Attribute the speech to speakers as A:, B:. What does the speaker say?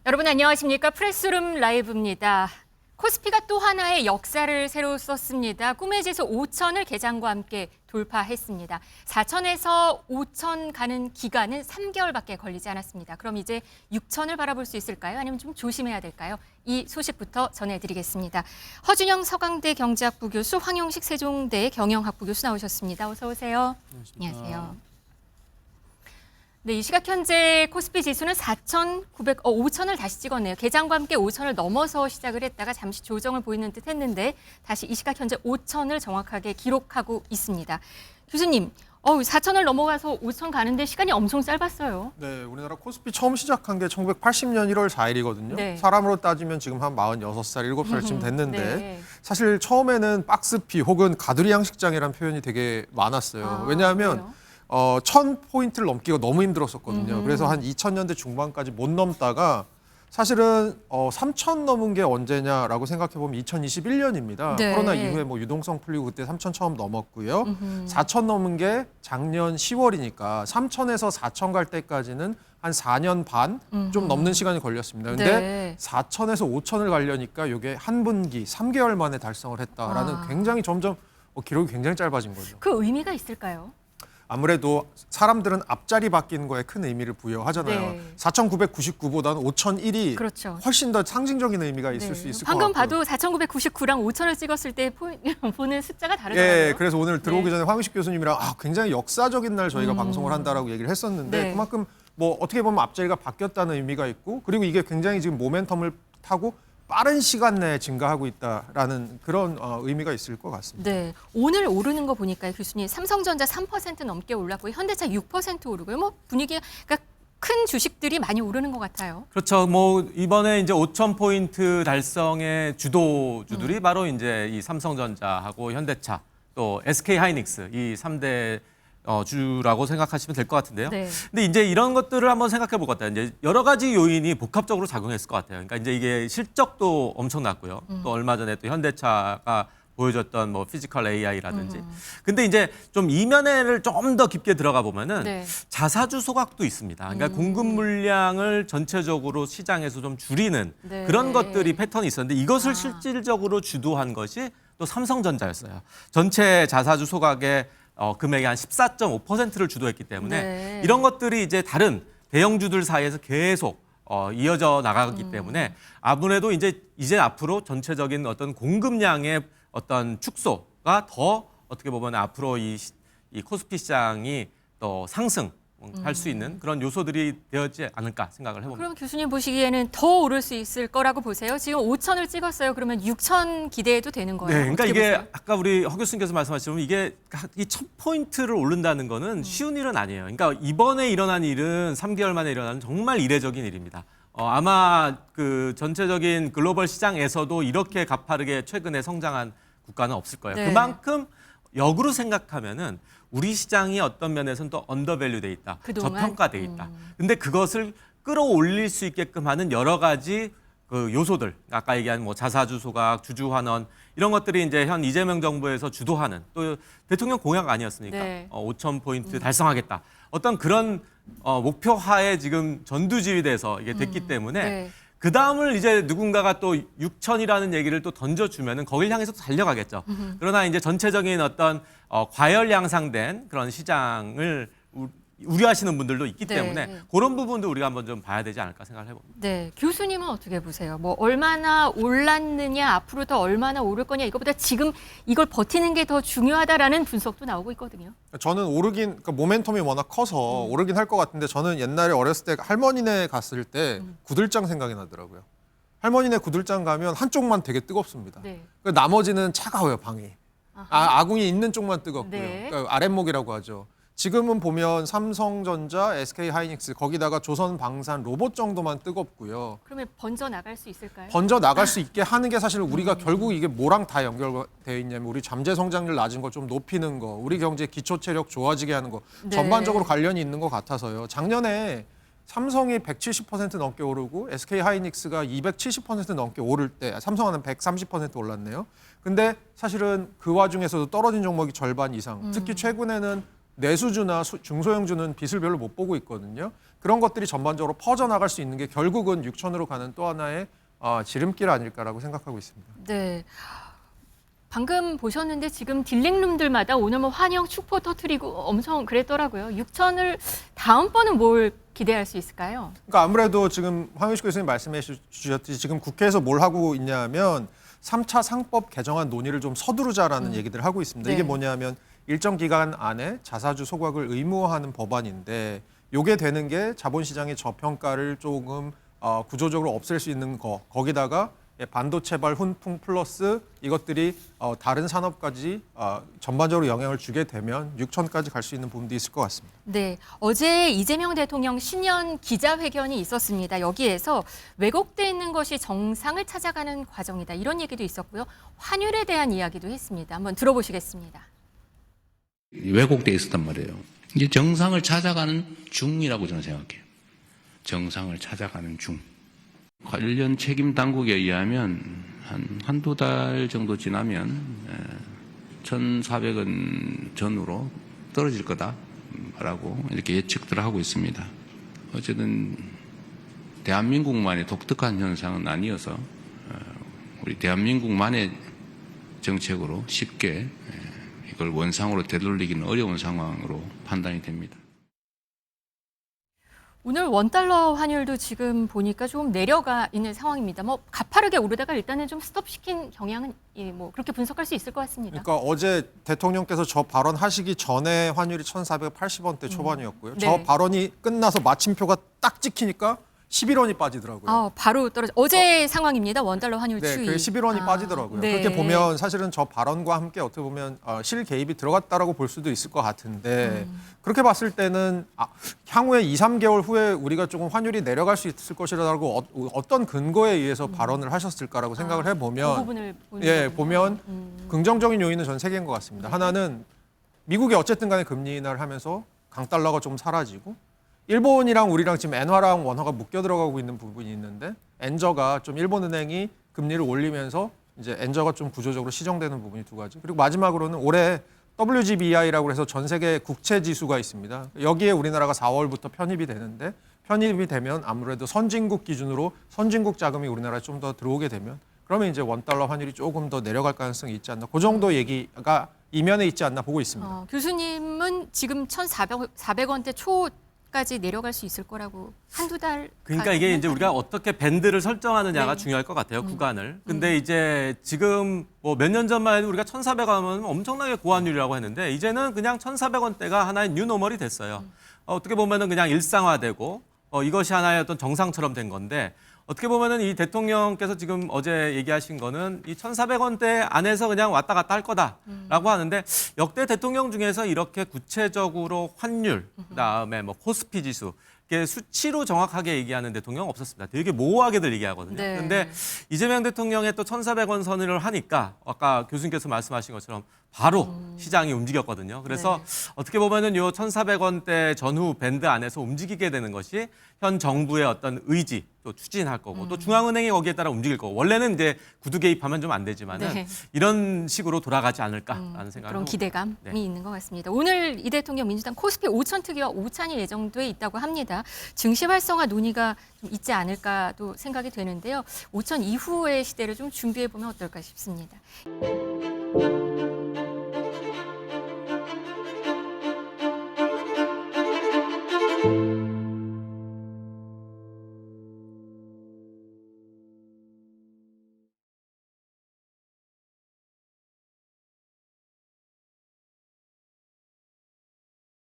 A: 여러분 안녕하십니까? 프레스룸 라이브입니다. 코스피가 또 하나의 역사를 새로 썼습니다. 꿈의 지수 5천을 개장과 함께 돌파했습니다. 4천에서 5천 가는 기간은 3개월밖에 걸리지 않았습니다. 그럼 이제 6천을 바라볼 수 있을까요? 아니면 좀 조심해야 될까요? 이 소식부터 전해드리겠습니다. 허준영 서강대 경제학부 교수, 황용식 세종대 경영학부 교수 나오셨습니다. 어서 오세요. 안녕하세요. 네, 이 시각 현재 코스피 지수는 5천을 다시 찍었네요. 개장과 함께 5천을 넘어서 시작을 했다가 잠시 조정을 보이는 듯 했는데 다시 이 시각 현재 5천을 정확하게 기록하고 있습니다. 교수님, 4천을 넘어가서 5천 가는데 시간이 엄청 짧았어요.
B: 네, 우리나라 코스피 처음 시작한 게 1980년 1월 4일이거든요.
A: 네.
B: 사람으로 따지면 지금 한 46살, 7살쯤 됐는데
A: 네.
B: 사실 처음에는 박스피 혹은 가두리 양식장이라는 표현이 되게 많았어요. 왜냐하면
A: 그래요?
B: 1000포인트를 넘기가 너무 힘들었었거든요. 그래서 한 2000년대 중반까지 못 넘다가 사실은 3000 넘은 게 언제냐라고 생각해 보면 2021년입니다.
A: 네.
B: 코로나 이후에 뭐 유동성 풀리고 그때 3000 처음 넘었고요. 4000 넘은 게 작년 10월이니까 3000에서 4000 갈 때까지는 한 4년 반 좀 넘는 시간이 걸렸습니다. 근데
A: 네.
B: 4000에서 5000을 가려니까 이게 한 분기 3개월 만에 달성을 했다라는 굉장히 점점 기록이 굉장히 짧아진 거죠.
A: 그 의미가 있을까요?
B: 아무래도 사람들은 앞자리 바뀌는 거에 큰 의미를 부여하잖아요.
A: 네.
B: 4,999보다는 5,001이
A: 그렇죠.
B: 훨씬 더 상징적인 의미가 있을 수 있을 것 같고요.
A: 방금 봐도 4,999랑 5천을 찍었을 때 보는 숫자가 다르더라고요.
B: 예, 그래서 오늘 들어오기
A: 네.
B: 전에 황식 교수님이랑 굉장히 역사적인 날 저희가 방송을 한다라고 얘기를 했었는데
A: 네.
B: 그만큼 뭐 어떻게 보면 앞자리가 바뀌었다는 의미가 있고 그리고 이게 굉장히 지금 모멘텀을 타고 빠른 시간 내에 증가하고 있다라는 그런 의미가 있을 것 같습니다.
A: 네, 오늘 오르는 거 보니까 교수님 삼성전자 3% 넘게 올랐고 현대차 6% 오르고요. 뭐 분위기가 그러니까 큰 주식들이 많이 오르는 것 같아요.
C: 그렇죠. 뭐 이번에 이제 5천 포인트 달성의 주도주들이 바로 이제 이 삼성전자하고 현대차 또 SK 하이닉스 이 3대 주라고 생각하시면 될 것 같은데요.
A: 네.
C: 근데 이제 이런 것들을 한번 생각해 볼 것 같아요. 이제 여러 가지 요인이 복합적으로 작용했을 것 같아요. 그러니까 이제 이게 실적도 엄청났고요. 또 얼마 전에 또 현대차가 보여줬던 뭐 피지컬 AI라든지. 근데 이제 좀 이면에를 좀 더 깊게 들어가 보면은
A: 네.
C: 자사주 소각도 있습니다. 그러니까 공급 물량을 전체적으로 시장에서 좀 줄이는
A: 네.
C: 그런 것들이 패턴이 있었는데 이것을 실질적으로 주도한 것이 또 삼성전자였어요. 전체 자사주 소각의 금액의 한 14.5%를 주도했기 때문에
A: 네.
C: 이런 것들이 이제 다른 대형주들 사이에서 계속 이어져 나가기 때문에 아무래도 이제 앞으로 전체적인 어떤 공급량의 어떤 축소가 더 어떻게 보면 앞으로 이 코스피 시장이 또 상승할 수 있는 그런 요소들이 되었지 않을까 생각을 해봅니다.
A: 그럼 교수님 보시기에는 더 오를 수 있을 거라고 보세요? 지금 5천을 찍었어요. 그러면 6천 기대해도 되는 거예요?
C: 네, 그러니까
A: 어떻게
C: 이게
A: 보세요?
C: 아까 우리 허 교수님께서 말씀하신 이게 이 1000포인트를 오른다는 거는 쉬운 일은 아니에요. 그러니까 이번에 일어난 일은 3개월 만에 일어나는 정말 이례적인 일입니다. 아마 그 전체적인 글로벌 시장에서도 이렇게 가파르게 최근에 성장한 국가는 없을 거예요.
A: 네.
C: 그만큼 역으로 생각하면은 우리 시장이 어떤 면에서는 또 언더밸류 돼 있다.
A: 그동안?
C: 저평가돼 있다. 근데 그것을 끌어올릴 수 있게끔 하는 여러 가지 그 요소들, 아까 얘기한 뭐 자사주 소각, 주주 환원 이런 것들이 이제 현 이재명 정부에서 주도하는 또 대통령 공약 아니었습니까?
A: 네.
C: 5천 포인트 달성하겠다. 어떤 그런 목표하에 지금 전두지휘돼서 이게 됐기 때문에
A: 네.
C: 그 다음을 이제 누군가가 또 6천이라는 얘기를 또 던져주면은 거길 향해서 또 달려가겠죠. 그러나 이제 전체적인 어떤 과열 양상된 그런 시장을 우려하시는 분들도 있기
A: 네.
C: 때문에 그런 부분도 우리가 한번 좀 봐야 되지 않을까 생각을 해봅니다.
A: 네, 교수님은 어떻게 보세요? 뭐 얼마나 올랐느냐, 앞으로 더 얼마나 오를 거냐 이거보다 지금 이걸 버티는 게 더 중요하다라는 분석도 나오고 있거든요.
B: 저는 그러니까 모멘텀이 워낙 커서 오르긴 할 것 같은데 저는 옛날에 어렸을 때 할머니네 갔을 때 구들장 생각이 나더라고요. 할머니네 구들장 가면 한쪽만 되게 뜨겁습니다.
A: 네.
B: 나머지는 차가워요, 방이. 아궁이 있는 쪽만 뜨겁고요.
A: 네.
B: 그러니까 아랫목이라고 하죠. 지금은 보면 삼성전자, SK 하이닉스 거기다가 조선방산 로봇 정도만 뜨겁고요.
A: 그러면 번져 나갈 수 있을까요?
B: 번져 나갈 수 있게 하는 게 사실 우리가 결국 이게 뭐랑 다 연결되어 있냐면 우리 잠재 성장률 낮은 거 좀 높이는 거, 우리 경제 기초 체력 좋아지게 하는 거
A: 네.
B: 전반적으로 관련이 있는 것 같아서요. 작년에 삼성이 170% 넘게 오르고 SK 하이닉스가 270% 넘게 오를 때 삼성은 130% 올랐네요. 근데 사실은 그 와중에서도 떨어진 종목이 절반 이상, 특히 최근에는 내수주나 중소형주는 빚을 별로 못 보고 있거든요. 그런 것들이 전반적으로 퍼져나갈 수 있는 게 결국은 6천으로 가는 또 하나의 지름길 아닐까라고 생각하고 있습니다.
A: 네. 방금 보셨는데 지금 딜링룸들마다 오늘 뭐 환영 축포 터트리고 엄청 그랬더라고요. 6천을 다음번은 뭘 기대할 수 있을까요?
B: 그러니까 아무래도 지금 황윤식 교수님 말씀해 주셨듯이 지금 국회에서 뭘 하고 있냐면 3차 상법 개정안 논의를 좀 서두르자라는 얘기들을 하고 있습니다.
A: 네.
B: 이게 뭐냐면 일정 기간 안에 자사주 소각을 의무화하는 법안인데 이게 되는 게 자본시장의 저평가를 조금 구조적으로 없앨 수 있는 거기다가 반도체발 훈풍 플러스 이것들이 다른 산업까지 전반적으로 영향을 주게 되면 6천까지 갈 수 있는 부분도 있을 것 같습니다.
A: 네, 어제 이재명 대통령 신년 기자회견이 있었습니다. 여기에서 왜곡돼 있는 것이 정상을 찾아가는 과정이다. 이런 얘기도 있었고요. 환율에 대한 이야기도 했습니다. 한번 들어보시겠습니다.
D: 왜곡돼 있었단 말이에요. 이제 정상을 찾아가는 중이라고 저는 생각해요. 정상을 찾아가는 중. 관련 책임 당국에 의하면 한두 달 정도 지나면 1,400원 전후로 떨어질 거다라고 이렇게 예측들을 하고 있습니다. 어쨌든 대한민국만의 독특한 현상은 아니어서 우리 대한민국만의 정책으로 쉽게 이걸 원상으로 되돌리기는 어려운 상황으로 판단이 됩니다.
A: 오늘 원달러 환율도 지금 보니까 조금 내려가 있는 상황입니다. 뭐 가파르게 오르다가 일단은 좀 스톱시킨 경향은 뭐 그렇게 분석할 수 있을 것 같습니다.
B: 그러니까 어제 대통령께서 저 발언하시기 전에 환율이 1,480원대 초반이었고요.
A: 네.
B: 저 발언이 끝나서 마침표가 딱 찍히니까 11원이 빠지더라고요.
A: 바로 떨어져. 어제 상황입니다. 원달러 환율
B: 네,
A: 추이.
B: 그 11원이 빠지더라고요.
A: 네.
B: 그렇게 보면 사실은 저 발언과 함께 어떻게 보면 실개입이 들어갔다라고 볼 수도 있을 것 같은데 그렇게 봤을 때는 향후에 2, 3개월 후에 우리가 조금 환율이 내려갈 수 있을 것이라고 어떤 근거에 의해서 발언을 하셨을까라고 생각을
A: 그
B: 해보면
A: 부분을 보는
B: 예,
A: 거군요.
B: 보면 긍정적인 요인은 전 세 개인 것 같습니다. 하나는 미국이 어쨌든 간에 금리 인하를 하면서 강달러가 좀 사라지고 일본이랑 우리랑 지금 엔화랑 원화가 묶여 들어가고 있는 부분이 있는데 엔저가 좀 일본은행이 금리를 올리면서 이제 엔저가 좀 구조적으로 시정되는 부분이 두 가지. 그리고 마지막으로는 올해 WGBI라고 해서 전 세계 국채 지수가 있습니다. 여기에 우리나라가 4월부터 편입이 되는데 편입이 되면 아무래도 선진국 기준으로 선진국 자금이 우리나라에 좀 더 들어오게 되면 그러면 이제 원달러 환율이 조금 더 내려갈 가능성이 있지 않나. 그 정도 얘기가 이면에 있지 않나 보고 있습니다.
A: 교수님은 지금 1,400원대 초까지 내려갈 수 있을 거라고 한두 달.
C: 그러니까 이게 이제 우리가 어떻게 밴드를 설정하느냐가
A: 네.
C: 중요할 것 같아요, 구간을. 근데 이제 지금 뭐 몇 년 전만 해도 우리가 1,400원은 엄청나게 고환율이라고 했는데 이제는 그냥 1,400원대가 하나의 뉴노멀이 됐어요. 어떻게 보면은 그냥 일상화되고 이것이 하나의 어떤 정상처럼 된 건데 어떻게 보면은 이 대통령께서 지금 어제 얘기하신 거는 이 1,400원대 안에서 그냥 왔다 갔다 할 거다라고 하는데 역대 대통령 중에서 이렇게 구체적으로 환율, 그다음에 뭐 코스피 지수 이게 수치로 정확하게 얘기하는 대통령 없었습니다. 되게 모호하게들 얘기하거든요.
A: 네.
C: 그런데 이재명 대통령의 또 1,400원 선을 하니까 아까 교수님께서 말씀하신 것처럼 바로 시장이 움직였거든요. 그래서
A: 네.
C: 어떻게 보면은 요 1,400원대 전후 밴드 안에서 움직이게 되는 것이 현 정부의 어떤 의지 또 추진할 거고 또 중앙은행이 거기에 따라 움직일 거고 원래는 이제 구두 개입하면 좀 안 되지만은
A: 네.
C: 이런 식으로 돌아가지 않을까라는 생각을
A: 그런
C: 하고
A: 기대감이
C: 네.
A: 있는 것 같습니다. 오늘 이 대통령 민주당 코스피 5천 특위와 오찬이 예정돼 있다고 합니다. 증시 활성화 논의가 좀 있지 않을까도 생각이 되는데요. 5천 이후의 시대를 좀 준비해 보면 어떨까 싶습니다.